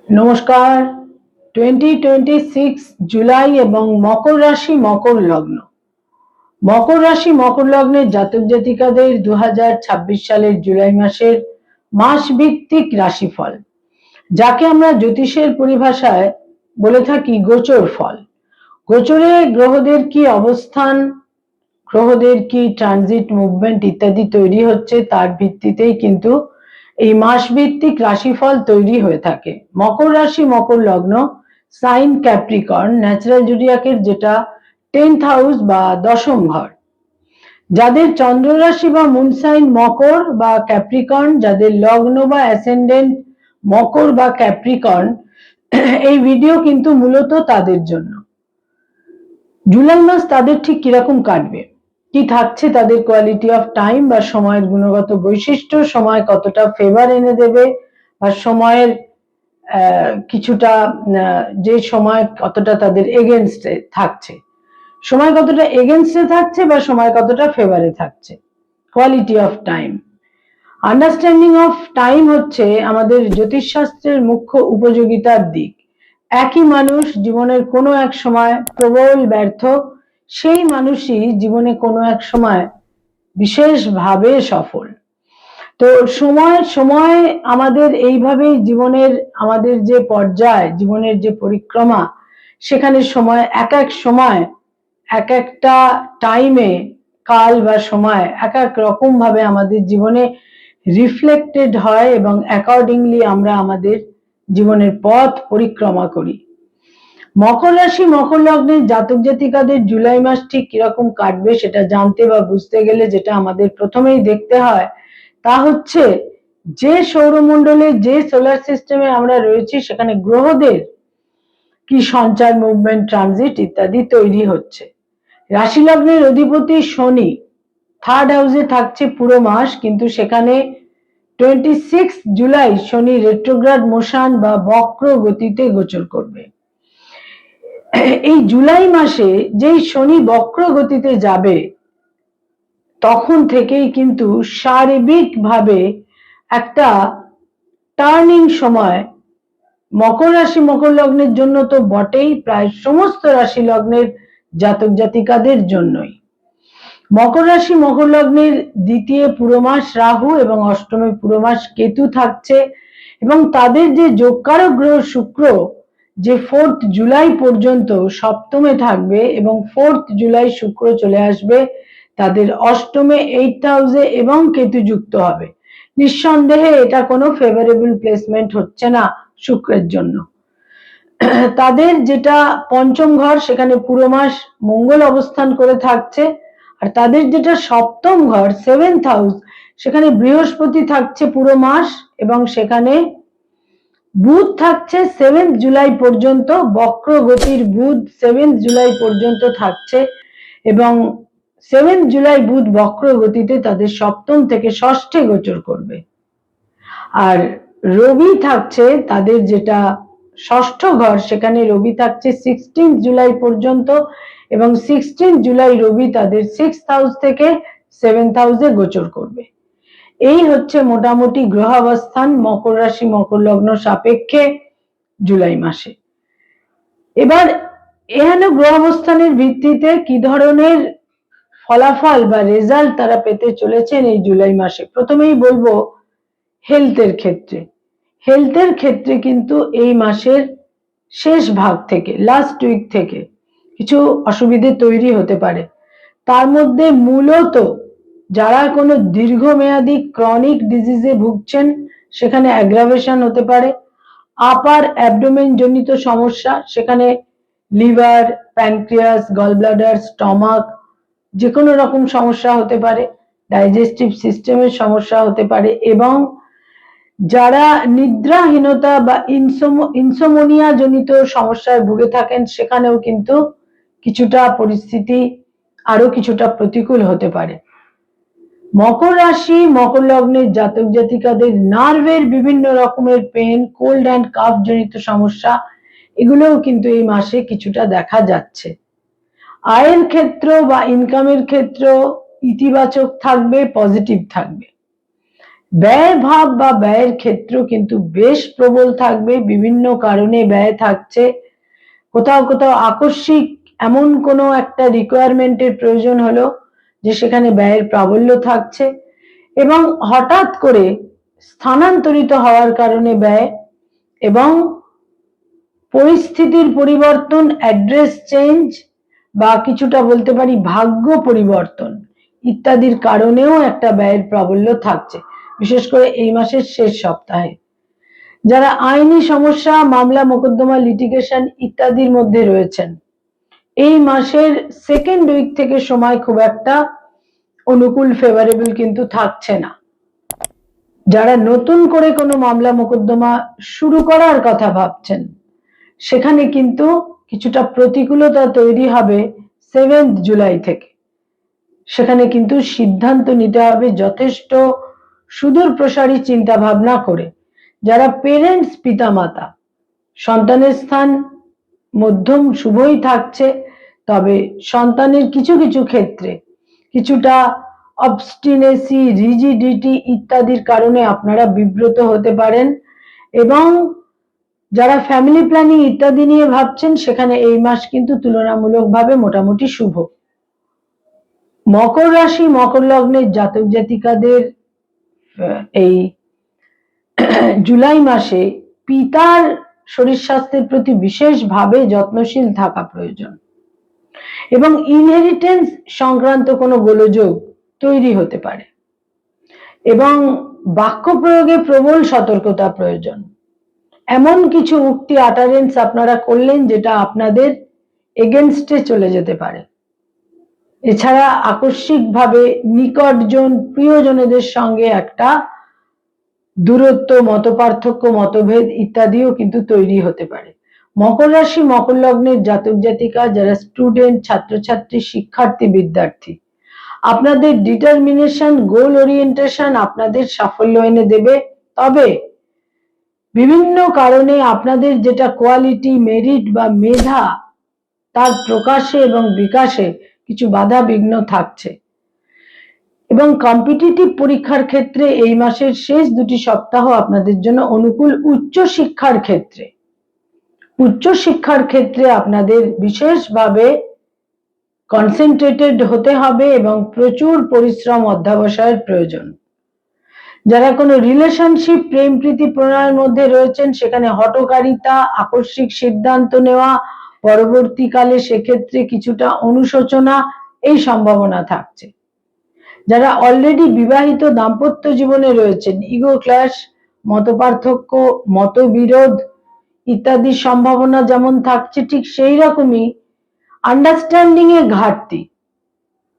নমস্কার। 2026 জুলাই এবং মকর রাশি মকর লগ্ন। মকর রাশি মকর লগ্নের জাতক জাতিকাদের 2026 সালের জুলাই মাসের মাসভিত্তিক রাশিফল, যাকে আমরা জ্যোতিষের পরিভাষায় বলে থাকি গোচর ফল। গোচরে গ্রহদের কি অবস্থান, গ্রহদের কি ট্রানজিট মুভমেন্ট ইত্যাদি তৈরি হচ্ছে, তার ভিত্তিতেই কিন্তু এই মাসভিত্তিক রাশিফল তৈরি হয়ে থাকে। মকর রাশি মকর লগ্ন, সাইন ক্যাপ্রিকর্ন, ন্যাচারাল জুডিয়াকের যেটা 10th হাউস বা দশম ঘর। যাদের চন্দ্র রাশি বা মুন সাইন মকর বা ক্যাপ্রিকর্ন, যাদের লগ্ন বা অ্যাসেন্ডেন্ট মকর বা ক্যাপ্রিকর্ন, এই ভিডিও কিন্তু মূলত তাদের জন্য। জুলাই মাস তাদের ঠিক কিরকম কাটবে, কি থাকছে তাদের কোয়ালিটি অফ টাইম বা সময়ের গুণগত বৈশিষ্ট্য, সময় কতটা ফেভার এনে দেবে বা সময়ের কিছুটা যে সময় কতটা তাদের এগেনস্টে থাকছে, সময় কতটা এগেনস্টে থাকছে বা সময় কতটা ফেভারে থাকছে। Quality of time, understanding of time হচ্ছে আমাদের জ্যোতিষশাস্ত্রের মুখ্য উপযোগিতার দিক। একই মানুষ জীবনের কোনো এক সময় প্রবল ব্যর্থ, সেই মানুষই জীবনে কোনো এক সময় বিশেষভাবে সফল। তো সময় সময় আমাদের এইভাবেই জীবনের আমাদের যে পর্যায়, জীবনের যে পরিক্রমা, সেখানে সময় এক এক সময় এক একটা টাইমে কাল বা সময় এক এক রকম ভাবে আমাদের জীবনে রিফ্লেক্টেড হয় এবং অ্যাকর্ডিংলি আমরা আমাদের জীবনের পথ পরিক্রমা করি। মকর রাশি মকর লগ্নের জাতক জাতিকাদের জুলাই মাস ঠিক কিরকম কাটবে সেটা জানতে বা বুঝতে গেলে যেটা আমাদের প্রথমেই দেখতে হয় তা হচ্ছে যে সৌরমণ্ডলে, যে সোলার সিস্টেমে আমরা রয়েছি, সেখানে গ্রহদের কি সঞ্চার, মুভমেন্ট, ট্রানজিট ইত্যাদি তৈরি হচ্ছে। রাশি লগ্নের অধিপতি শনি থার্ড হাউসে থাকছে পুরো মাস, কিন্তু সেখানে 26 জুলাই শনি রেট্রোগ্রাড মোশন বা বক্র গতিতে গোচর করবে। এই জুলাই মাসে যেই শনি বক্র গতিতে যাবে, তখন থেকেই কিন্তু সার্বিকভাবে একটা টার্নিং সময় মকর রাশি মকর লগ্নের জন্য তো বটেই, প্রায় সমস্ত রাশি লগ্নের জাতক জাতিকাদের জন্যই। মকর রাশি মকর লগ্নের দ্বিতীয় পুরো মাস রাহু এবং অষ্টমে পুরো মাস কেতু থাকছে, এবং তাদের যে যোগকারক গ্রহ শুক্র, যে 4th জুলাই পর্যন্ত সপ্তমে থাকবে এবং 4th জুলাই শুক্র চলে আসবে তাদের অষ্টমে 8th হাউসে এবং কেতু যুক্ত হবে। নিঃসন্দেহে এটা কোনো ফেভারেবল প্লেসমেন্ট হচ্ছে না শুক্রের জন্য। তাদের যেটা পঞ্চম ঘর, সেখানে পুরো মাস মঙ্গল অবস্থান করে থাকছে, আর তাদের যেটা সপ্তম ঘর 7th হাউস, সেখানে বৃহস্পতি থাকছে পুরো মাস এবং সেখানে বুধ থাকছে 7th জুলাই পর্যন্ত। বক্র গতির বুধ 7th জুলাই পর্যন্ত থাকছে এবং 7th জুলাই বুধ বক্র গতিতে তাদের সপ্তম থেকে ষষ্ঠে গোচর করবে। আর রবি থাকছে তাদের যেটা ষষ্ঠ ঘর, সেখানে রবি থাকছে 16th জুলাই পর্যন্ত এবং 16th জুলাই রবি তাদের 6th হাউস থেকে 7th হাউসে গোচর করবে। এই হচ্ছে মোটামুটি গ্রহাবস্থান মকর রাশি মকর লগ্ন সাপেক্ষে জুলাই মাসে। এবার এখানে গ্রহাবস্থানের ভিত্তিতে কি ধরনের ফলাফল বা রেজাল্ট তারা পেতে চলেছেন এই জুলাই মাসে। প্রথমেই বলবো হেলথের ক্ষেত্রে। হেলথের ক্ষেত্রে কিন্তু এই মাসের শেষ ভাগ থেকে, লাস্ট উইক থেকে কিছু অসুবিধে তৈরি হতে পারে। তার মধ্যে মূলত যারা কোনো দীর্ঘমেয়াদী ক্রনিক ডিজিজে ভুগছেন, সেখানে অ্যাগ্রাভেশন হতে পারে। আপার অ্যাবডোমেন জনিত সমস্যা, সেখানে লিভার, প্যানক্রিয়াস, গলব্লাডার, স্টমাক, যে কোনো রকম সমস্যা হতে পারে। ডাইজেস্টিভ সিস্টেমের সমস্যা হতে পারে। এবং যারা নিদ্রাহীনতা বা ইনসোমনিয়া জনিত সমস্যায় ভুগে থাকেন, সেখানেও কিন্তু কিছুটা পরিস্থিতি আরো কিছুটা প্রতিকূল হতে পারে। মকর রাশি মকর লগ্নের জাতক জাতিকাদের নার্ভের বিভিন্ন রকমের পেন, কোল্ড অ্যান্ড কাফ জনিত সমস্যা, এগুলোও কিন্তু এই মাসে কিছুটা দেখা যাচ্ছে। আয়ের ক্ষেত্র বা ইনকামের ক্ষেত্র ইতিবাচক থাকবে, পজিটিভ থাকবে। ব্যয় ভাব বা ব্যয়ের ক্ষেত্র কিন্তু বেশ প্রবল থাকবে। বিভিন্ন কারণে ব্যয় থাকছে, কোথাও কোথাও আকস্মিক এমন কোনো একটা রিকোয়ারমেন্টের প্রয়োজন হলো যে সেখানে ব্যয়ের প্রাবল্য থাকছে, এবং হঠাৎ করে স্থানান্তরিত হওয়ার কারণে ব্যয়, এবং পরিস্থিতির পরিবর্তন, অ্যাড্রেস চেঞ্জ, বা কিছুটা বলতে পারি ভাগ্য পরিবর্তন ইত্যাদির কারণেও একটা ব্যয়ের প্রাবল্য থাকছে, বিশেষ করে এই মাসের শেষ সপ্তাহে। যারা আইনি সমস্যা, মামলা মোকদ্দমা, লিটিগেশন ইত্যাদির মধ্যে রয়েছেন, এই মাসের সেকেন্ড উইক থেকে সময় খুব একটা অনুকূল, ফেভারেবল কিন্তু থাকছে না। যারা নতুন করে কোনো মামলা মোকদ্দমা শুরু করার কথা ভাবছেন, সেখানে কিন্তু কিছুটা প্রতিকূলতা তৈরি হবে 7 জুলাই থেকে। সেখানে কিন্তু সিদ্ধান্ত নিতে হবে যথেষ্ট সুদূর প্রসারী চিন্তা ভাবনা করে। যারা পেরেন্টস, পিতামাতা, সন্তানের স্থান মধ্যম শুভই থাকছে, তবে সন্তানের কিছু কিছু ক্ষেত্রে কিছুটা অবস্টিনেসি, রিজিডিটি ইত্যাদির কারণে আপনারা বিব্রত হতে পারেন, এবং যারা ফ্যামিলি প্ল্যানিং ইত্যাদি নিয়ে ভাবছেন, সেখানে এই মাস কিন্তু তুলনামূলকভাবে মোটামুটি শুভ। মকর রাশি, মকর লগ্নের জাতক জাতিকাদের এই জুলাই মাসে পিতার শরীর স্বাস্থ্যের প্রতি বিশেষভাবে যত্নশীল থাকা প্রয়োজন, এবং ইনহেরিটেন্স সংক্রান্ত কোনো গোলযোগ তৈরি হতে পারে, এবং বাক্য প্রয়োগে প্রবল সতর্কতা প্রয়োজন। এমন কিছু উক্তি আটারেন্স আপনারা করলেন যেটা আপনাদের এগেনস্টে চলে যেতে পারে। এছাড়া আকস্মিকভাবে নিকটজন, প্রিয়জনেদের সঙ্গে একটা দূরত্ব, মতপার্থক্য, মতভেদ ইত্যাদিও কিন্তু তৈরি হতে পারে। মকর রাশি, মকর লগ্নের জাতক জাতিকা যারা স্টুডেন্ট, ছাত্রছাত্রী, শিক্ষার্থী, বিদ্যার্থী, আপনাদের ডিটারমিনেশন, গোল ওরিয়েন্টেশন আপনাদের সাফল্য এনে দেবে। তবে বিভিন্ন কারণে আপনাদের যেটা কোয়ালিটি, মেরিট বা মেধা, তার প্রকাশে এবং বিকাশে কিছু বাধা বিঘ্ন থাকছে, এবং কম্পিটিটিভ পরীক্ষার ক্ষেত্রে এই মাসের শেষ 2টি সপ্তাহ আপনাদের জন্য অনুকূল। উচ্চশিক্ষার ক্ষেত্রে আপনাদের বিশেষভাবে কনসেন্ট্রেটেড হতে হবে এবং প্রচুর পরিশ্রম, অধ্যবসায়ের প্রয়োজন। যারা কোনো রিলেশনশিপ, প্রেম প্রীতি প্রণয়ের মধ্যে রয়েছেন, সেখানে হঠকারিতা, আকস্মিক সিদ্ধান্ত নেওয়া, পরবর্তীকালে সেক্ষেত্রে কিছুটা অনুশোচনা, এই সম্ভাবনা থাকছে। যারা অলরেডি বিবাহিত, দাম্পত্য জীবনে রয়েছেন, ইগো ক্ল্যাশ, মতপার্থক্য, মতবিরোধ ইত্যাদির সম্ভাবনা যেমন থাকছে, ঠিক সেই রকমই আন্ডারস্ট্যান্ডিং এ ঘাটতি,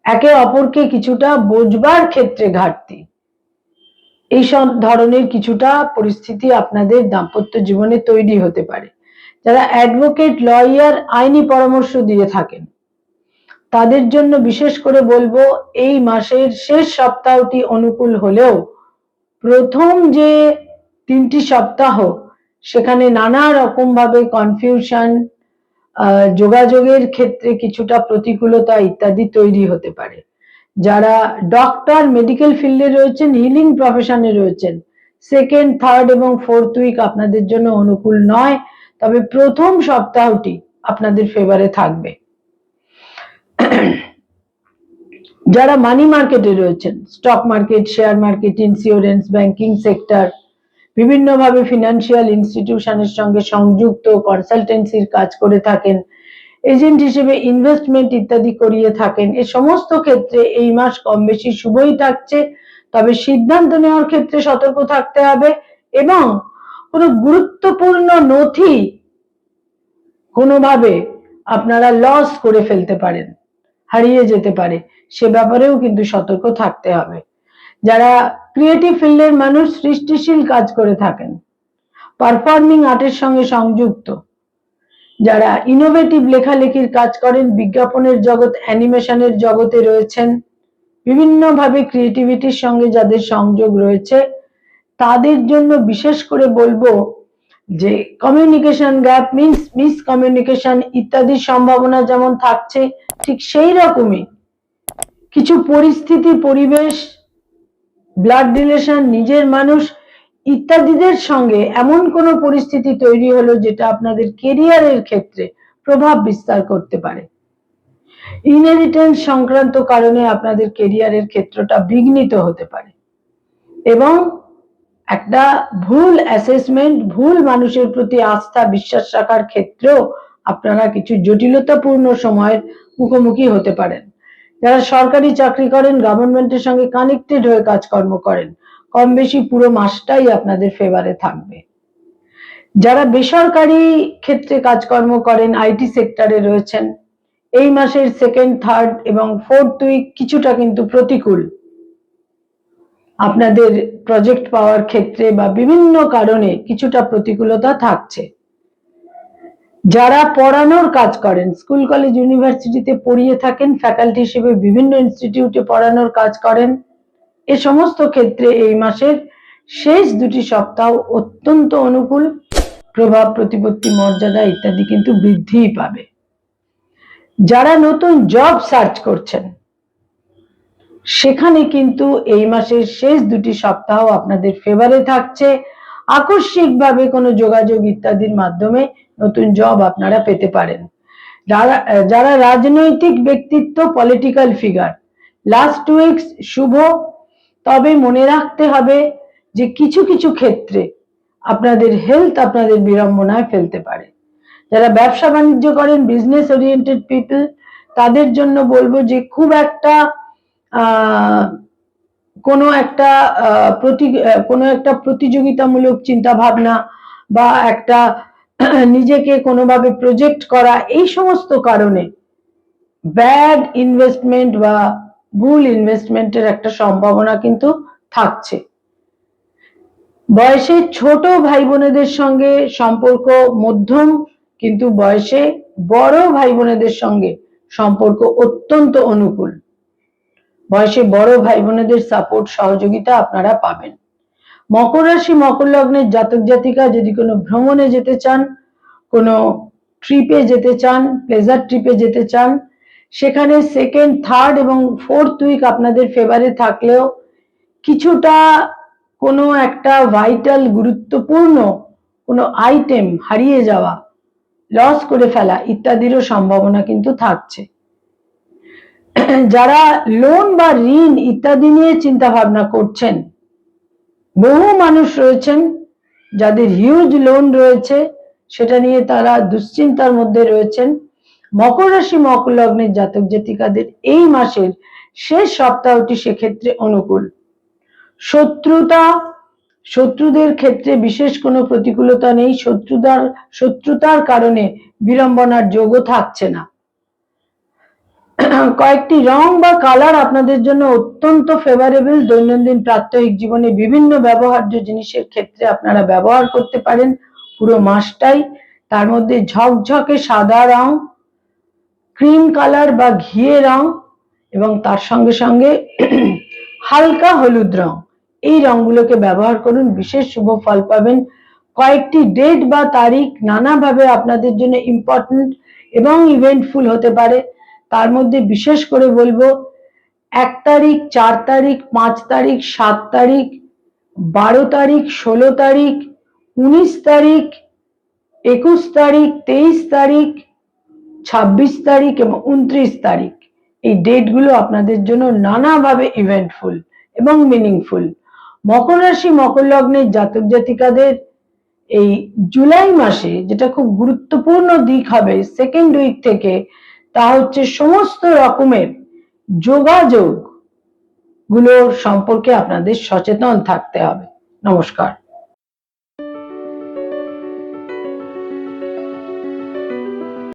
একে অপরকে কিছুটা বোঝবার ক্ষেত্রে ঘাটতি, এই সব ধরনের কিছুটা পরিস্থিতি আপনাদের দাম্পত্য জীবনে তৈরি হতে পারে। যারা অ্যাডভোকেট, লয়ার, আইনি পরামর্শ দিয়ে থাকেন, তাদের জন্য বিশেষ করে বলবো এই মাসের শেষ সপ্তাহটি অনুকূল হলেও প্রথম যে 3টি সপ্তাহ, সেখানে নানা রকম ভাবে কনফিউশন, যোগাযোগের ক্ষেত্রে কিছুটা প্রতিকূলতা ইত্যাদি তৈরি হতে পারে। যারা ডক্টর, মেডিকেল ফিল্ডে রয়েছেন, হিলিং প্রফেশনে রয়েছেন, সেকেন্ড, থার্ড এবং ফোর্থ উইক আপনাদের জন্য অনুকূল নয়, তবে প্রথম সপ্তাহটি আপনাদের ফেভারে থাকবে। যারা মানি মার্কেটে রয়েছেন, stock market, share market, insurance, banking sector, বিভিন্নভাবে ফিনান্সিয়াল ইনস্টিটিউশনের সঙ্গে সংযুক্ত, কনসালটেন্সির কাজ করে থাকেন, এজেন্ট হিসেবে ইনভেস্টমেন্ট ইত্যাদি করিয়ে থাকেন, এই সমস্ত ক্ষেত্রে এই মাস কম বেশি শুভই থাকছে। তবে সিদ্ধান্ত নেওয়ার ক্ষেত্রে সতর্ক থাকতে হবে, এবং কোনো গুরুত্বপূর্ণ নথি কোনোভাবে আপনারা লস করে ফেলতে পারেন, হারিয়ে যেতে পারে, সে ব্যাপারেও কিন্তু সতর্ক থাকতে হবে। যারা ক্রিয়েটিভ ফিল্ডের মানুষ, সৃষ্টিশীল কাজ করে থাকেন, পারফর্মিং আর্টের সঙ্গে সংযুক্ত, যারা ইনোভেটিভ লেখালেখির কাজ করেন, বিজ্ঞাপনের জগৎ, অ্যানিমেশনের জগতে রয়েছেন, বিভিন্নভাবে ক্রিয়েটিভিটির সঙ্গে যাদের সংযোগ রয়েছে, তাদের জন্য বিশেষ করে বলবো যে কমিউনিকেশন গ্যাপ, মিসকমিউনিকেশন ইত্যাদির সম্ভাবনা যেমন থাকছে, ঠিক সেই রকমই কিছু পরিস্থিতি, পরিবেশ ব্লাড রিলেশন, নিজের মানুষ ইত্যাদিদের সঙ্গে এমন কোনো পরিস্থিতি তৈরি হলো যেটা আপনাদের কেরিয়ারের ক্ষেত্রে প্রভাব বিস্তার করতে পারে। ইনহেরিটেন্স সংক্রান্ত কারণে আপনাদের কেরিয়ারের ক্ষেত্রটা বিঘ্নিত হতে পারে এবং একটা ভুল অ্যাসেসমেন্ট, ভুল মানুষের প্রতি আস্থা বিশ্বাস রাখার ক্ষেত্রেও আপনারা কিছু জটিলতাপূর্ণ সময়ের মুখোমুখি হতে পারেন। যারা সরকারি চাকরি করেন, গভর্নমেন্টের সঙ্গে কানেক্টেড হয়ে কাজকর্ম করেন, কম বেশি পুরো মাসটাই আপনাদের ফেভারে থাকবে। যারা বেসরকারি ক্ষেত্রে কাজকর্ম করেন, আইটি সেক্টরে রয়েছেন, এই মাসের সেকেন্ড, থার্ড এবং ফোর্থ উইক কিছুটা কিন্তু প্রতিকূল আপনাদের প্রজেক্ট পাওয়ার ক্ষেত্রে বা বিভিন্ন কারণে কিছুটা প্রতিকূলতা থাকছে। যারা পড়ানোর কাজ করেন, স্কুল কলেজ ইউনিভার্সিটিতে পড়িয়ে থাকেন, ফ্যাকাল্টি হিসেবে বিভিন্ন ইনস্টিটিউটে পড়ানোর কাজ করেন, এ সমস্ত ক্ষেত্রে এই মাসের শেষ দুটি সপ্তাহ অত্যন্ত অনুকূল। প্রভাব, প্রতিপত্তি, মর্যাদা ইত্যাদি কিন্তু বৃদ্ধিই পাবে। যারা নতুন জব সার্চ করছেন সেখানে কিন্তু এই মাসের শেষ দুটি সপ্তাহ আপনাদের ফেভারে থাকছে। আকস্মিকভাবে কোনো যোগাযোগ ইত্যাদির মাধ্যমে নতুন জব আপনারা পেতে পারেন। যারা রাজনৈতিক ব্যক্তিত্ব, পলিটিক্যাল ফিগার, লাস্ট উইকস শুভ, তবে মনে রাখতে হবে যে কিছু কিছু ক্ষেত্রে আপনাদের হেলথ আপনাদের বিড়ম্বনায় ফেলতে পারে। যারা ব্যবসা বাণিজ্য করেন, বিজনেস ওরিয়েন্টেড পিপল, তাদের জন্য বলবো যে খুব একটা কোনো একটা প্রতিযোগিতামূলক চিন্তা ভাবনা বা একটা নিজেকে কোনোভাবে প্রজেক্ট করা, এই সমস্ত কারণে ব্যাড ইনভেস্টমেন্ট বা ভুল ইনভেস্টমেন্টের একটা সম্ভাবনা কিন্তু থাকছে। বয়সে ছোট ভাই বোনেদের সঙ্গে সম্পর্ক মধ্যম, কিন্তু বয়সে বড় ভাই বোনেদের সঙ্গে সম্পর্ক অত্যন্ত অনুকূল। বয়সে বড় ভাই বোনেদের সাপোর্ট, সহযোগিতা আপনারা পাবেন। মকর রাশি, মকর লগ্নের জাতক জাতিকা যদি কোনো ভ্রমণে যেতে চান, কোনো ট্রিপে যেতে চান, প্লেজার ট্রিপে যেতে চান, সেখানে সেকেন্ড, থার্ড এবং ফোর্থ উইক আপনাদের ফেভারে থাকলেও কিছুটা কোনো একটা ভাইটাল, গুরুত্বপূর্ণ কোনো আইটেম হারিয়ে যাওয়া, লস করে ফেলা ইত্যাদিরও সম্ভাবনা কিন্তু থাকছে। যারা লোন বা ঋণ ইত্যাদি নিয়ে চিন্তা ভাবনা করছেন, বহু মানুষ রয়েছেন যাদের হিউজ লোন রয়েছে, সেটা নিয়ে তারা দুশ্চিন্তার মধ্যে রয়েছেন। মকর রাশি, মকর লগ্নের জাতক জাতিকাদের এই মাসের শেষ সপ্তাহটি সেক্ষেত্রে অনুকূল। শত্রুদের ক্ষেত্রে বিশেষ কোনো প্রতিকূলতা নেই। শত্রুতার কারণে বিড়ম্বনার যোগও থাকছে না। কয়েকটি রং বা কালার আপনাদের জন্য অত্যন্ত ফেভারেবল। দৈনন্দিন প্রাত্যহিক জীবনে বিভিন্ন ব্যবহার্য জিনিসের ক্ষেত্রে আপনারা ব্যবহার করতে পারেন পুরো মাসটাই। তার মধ্যে ঝকঝকে সাদা রং, ক্রিম কালার বা ঘিয়ে রং এবং তার সঙ্গে সঙ্গে হালকা হলুদ রং, এই রংগুলোকে ব্যবহার করুন, বিশেষ শুভ ফল পাবেন। কয়েকটি ডেট বা তারিখ নানাভাবে আপনাদের জন্য ইম্পর্টেন্ট এবং ইভেন্টফুল হতে পারে। তার মধ্যে বিশেষ করে বলবো 1 তারিখ, 4 তারিখ, 5 তারিখ, 7 তারিখ, 12 তারিখ, 16 তারিখ, 19 তারিখ, 21 তারিখ, 23 তারিখ, 26 তারিখ এবং 29 তারিখ, এই ডেটগুলো আপনাদের জন্য নানাভাবে ইভেন্টফুল এবং মিনিংফুল। মকর রাশি, মকর লগ্নের জাতক জাতিকাদের এই জুলাই মাসে যেটা খুব গুরুত্বপূর্ণ দিক হবে সেকেন্ড উইক থেকে, তা হচ্ছে সমস্ত রকমের যোগাযোগ গুলোর সম্পর্কে আপনাদের সচেতন থাকতে হবে। নমস্কার।